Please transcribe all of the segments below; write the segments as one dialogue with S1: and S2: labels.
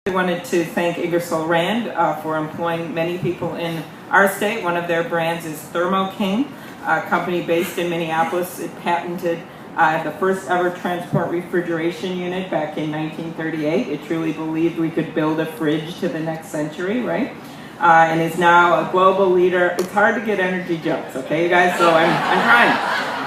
S1: I wanted to thank Ingersoll Rand for employing many people in our state. One of their brands is Thermo King, a company based in Minneapolis. It patented the first ever transport refrigeration unit back in 1938. It truly believed we could build a fridge to the next century, right? And is now a global leader. It's hard to get energy jokes, okay, you guys? So I'm trying.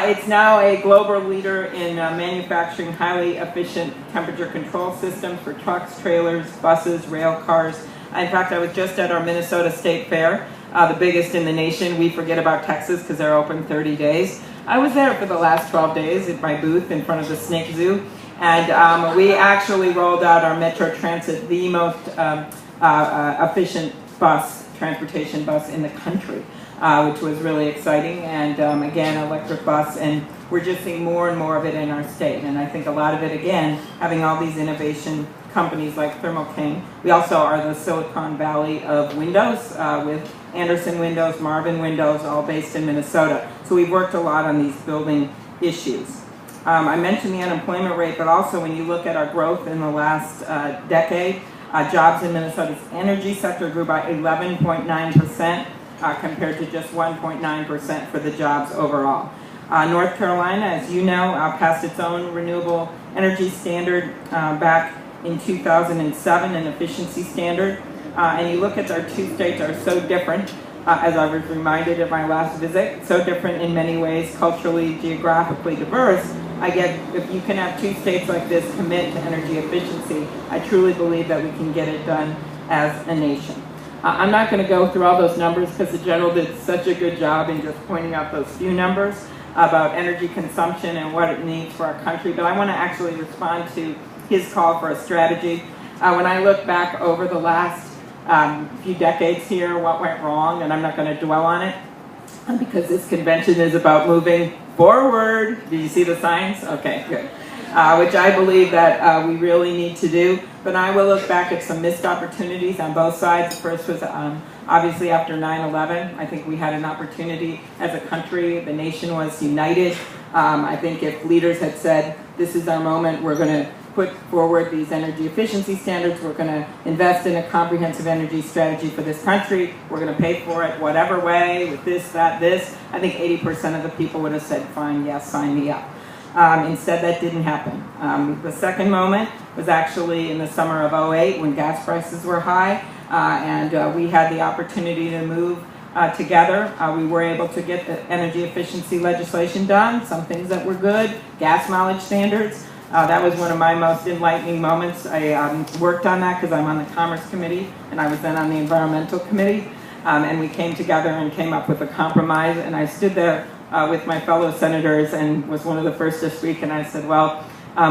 S1: It's now a global leader in manufacturing highly efficient temperature control systems for trucks, trailers, buses, rail cars. In fact, I was just at our Minnesota State Fair, the biggest in the nation. We forget about Texas because they're open 30 days. I was there for the last 12 days at my booth in front of the Snake Zoo, and we actually rolled out our Metro Transit, the most efficient transportation bus in the country, which was really exciting, and again, electric bus, and we're just seeing more and more of it in our state, and I think a lot of it, again, having all these innovation companies like Thermo King. We also are the Silicon Valley of windows, with Anderson Windows, Marvin Windows, all based in Minnesota. So we've worked a lot on these building issues. I mentioned the unemployment rate, but also when you look at our growth in the last decade, jobs in Minnesota's energy sector grew by 11.9% compared to just 1.9% for the jobs overall. North Carolina, as you know, passed its own renewable energy standard back in 2007, an efficiency standard. And you look at our two states are so different, as I was reminded at my last visit, so different in many ways, culturally, geographically diverse. If you can have two states like this commit to energy efficiency, I truly believe that we can get it done as a nation. I'm not going to go through all those numbers because the general did such a good job in just pointing out those few numbers about energy consumption and what it needs for our country, but I want to actually respond to his call for a strategy. When I look back over the last few decades here, what went wrong, and I'm not going to dwell on it because this convention is about moving forward. Did you see the signs? Okay, good. Which I believe that we really need to do. But I will look back at some missed opportunities on both sides. The first was obviously after 9/11. I think we had an opportunity as a country. The nation was united. I think if leaders had said, this is our moment, we're going to put forward these energy efficiency standards, we're going to invest in a comprehensive energy strategy for this country, we're going to pay for it whatever way, with this, that, this, I think 80% of the people would have said, fine, yes, sign me up. Instead, that didn't happen. The second moment was actually in the summer of '08 when gas prices were high, and we had the opportunity to move together. We were able to get the energy efficiency legislation done, some things that were good, gas mileage standards. That was one of my most enlightening moments. I worked on that because I'm on the Commerce Committee, and I was then on the Environmental Committee, and we came together and came up with a compromise, and I stood there with my fellow senators and was one of the first to speak, and I said, well,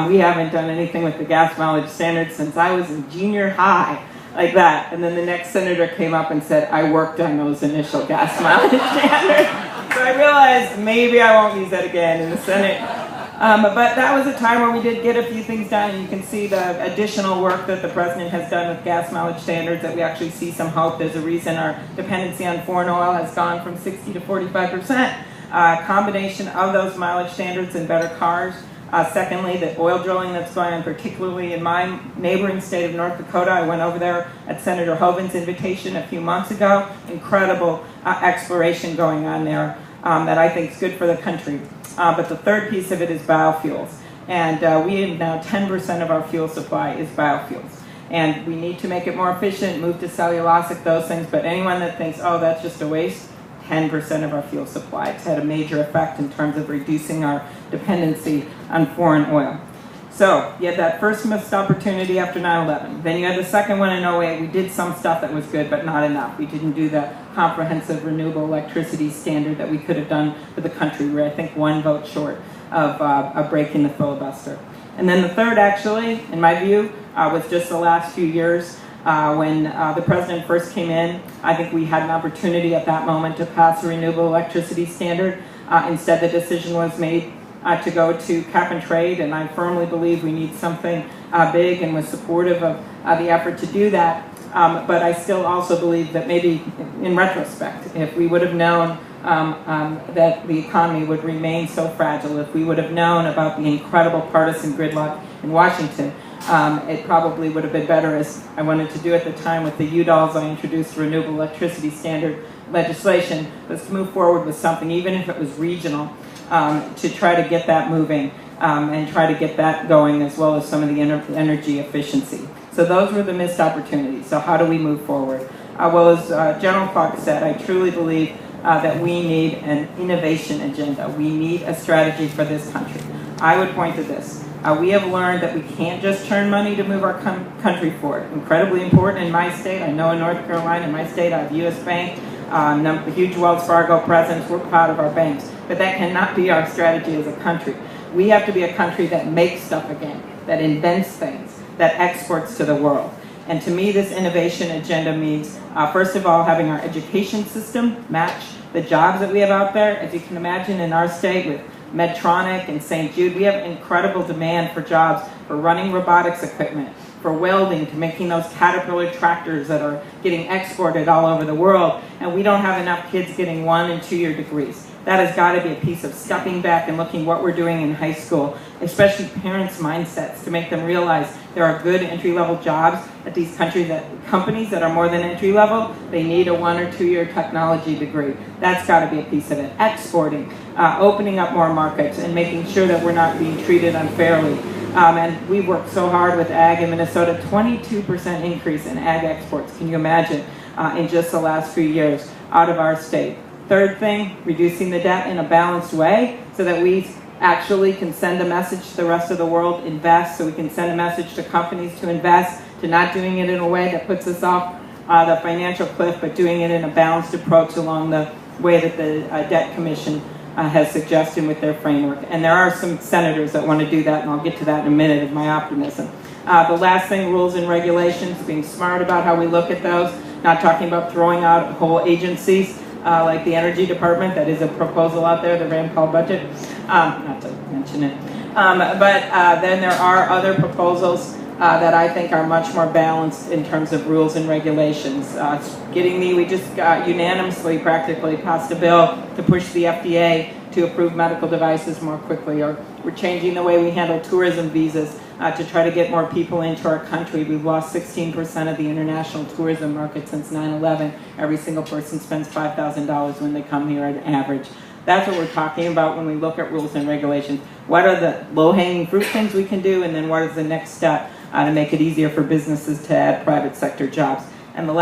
S1: we haven't done anything with the gas mileage standards since I was in junior high, like that. And then the next senator came up and said, I worked on those initial gas mileage standards. So I realized maybe I won't use that again in the Senate. But that was a time where we did get a few things done, and you can see the additional work that the president has done with gas mileage standards, that we actually see some hope. There's a reason our dependency on foreign oil has gone from 60 to 45%. Combination of those mileage standards and better cars. Secondly, the oil drilling that's going on, particularly in my neighboring state of North Dakota. I went over there at Senator Hovind's invitation a few months ago. Incredible exploration going on there that I think is good for the country. But the third piece of it is biofuels. And we have now 10% of our fuel supply is biofuels. And we need to make it more efficient, move to cellulosic, those things. But anyone that thinks, oh, that's just a waste, 10% of our fuel supply. It's had a major effect in terms of reducing our dependency on foreign oil. So you had that first missed opportunity after 9/11. Then you had the second one in '08. We did some stuff that was good, but not enough. We didn't do the comprehensive renewable electricity standard that we could have done for the country. We're, I think, one vote short of breaking the filibuster. And then the third, actually, in my view, was just the last few years. When the president first came in, I think we had an opportunity at that moment to pass a renewable electricity standard. Instead, the decision was made to go to cap and trade, and I firmly believe we need something big, and was supportive of the effort to do that. But I still also believe that maybe, in retrospect, if we would have known that the economy would remain so fragile, if we would have known about the incredible partisan gridlock in Washington. It probably would have been better, as I wanted to do at the time with the UDOLs, I introduced renewable electricity standard legislation, was to move forward with something, even if it was regional, to try to get that moving and try to get that going, as well as some of the energy efficiency. So those were the missed opportunities. So how do we move forward? Well, as General Fox said, I truly believe that we need an innovation agenda. We need a strategy for this country. I would point to this. We have learned that we can't just turn money to move our country forward. Incredibly important in my state. I know in North Carolina, in my state, I have U.S. Bank, a huge Wells Fargo presence. We're proud of our banks. But that cannot be our strategy as a country. We have to be a country that makes stuff again, that invents things, that exports to the world. And to me, this innovation agenda means, first of all, having our education system match the jobs that we have out there. As you can imagine, in our state with Medtronic and St. Jude, we have incredible demand for jobs for running robotics equipment, for welding, to making those Caterpillar tractors that are getting exported all over the world. And we don't have enough kids getting 1- and 2-year degrees. That has got to be a piece of stepping back and looking what we're doing in high school, especially parents' mindsets, to make them realize there are good entry-level jobs at these companies that are more than entry-level. They need a 1- or 2-year technology degree. That's got to be a piece of it. Exporting, opening up more markets, and making sure that we're not being treated unfairly. And we worked so hard with ag in Minnesota, 22% increase in ag exports. Can you imagine in just the last few years out of our state? Third thing, reducing the debt in a balanced way so that we actually can send a message to the rest of the world, invest, so we can send a message to companies to invest, to not doing it in a way that puts us off the financial cliff, but doing it in a balanced approach along the way that the Debt Commission has suggested with their framework. And there are some senators that want to do that, and I'll get to that in a minute of my optimism. The last thing, rules and regulations, being smart about how we look at those, not talking about throwing out whole agencies. Like the Energy Department, that is a proposal out there, the Rand Paul budget, not to mention it. But then there are other proposals that I think are much more balanced in terms of rules and regulations. We just unanimously practically passed a bill to push the FDA to approve medical devices more quickly, or we're changing the way we handle tourism visas to try to get more people into our country. We've lost 16% of the international tourism market since 9/11. Every single person spends $5,000 when they come here on average. That's what we're talking about when we look at rules and regulations. What are the low-hanging fruit things we can do, and then what is the next step to make it easier for businesses to add private sector jobs? And the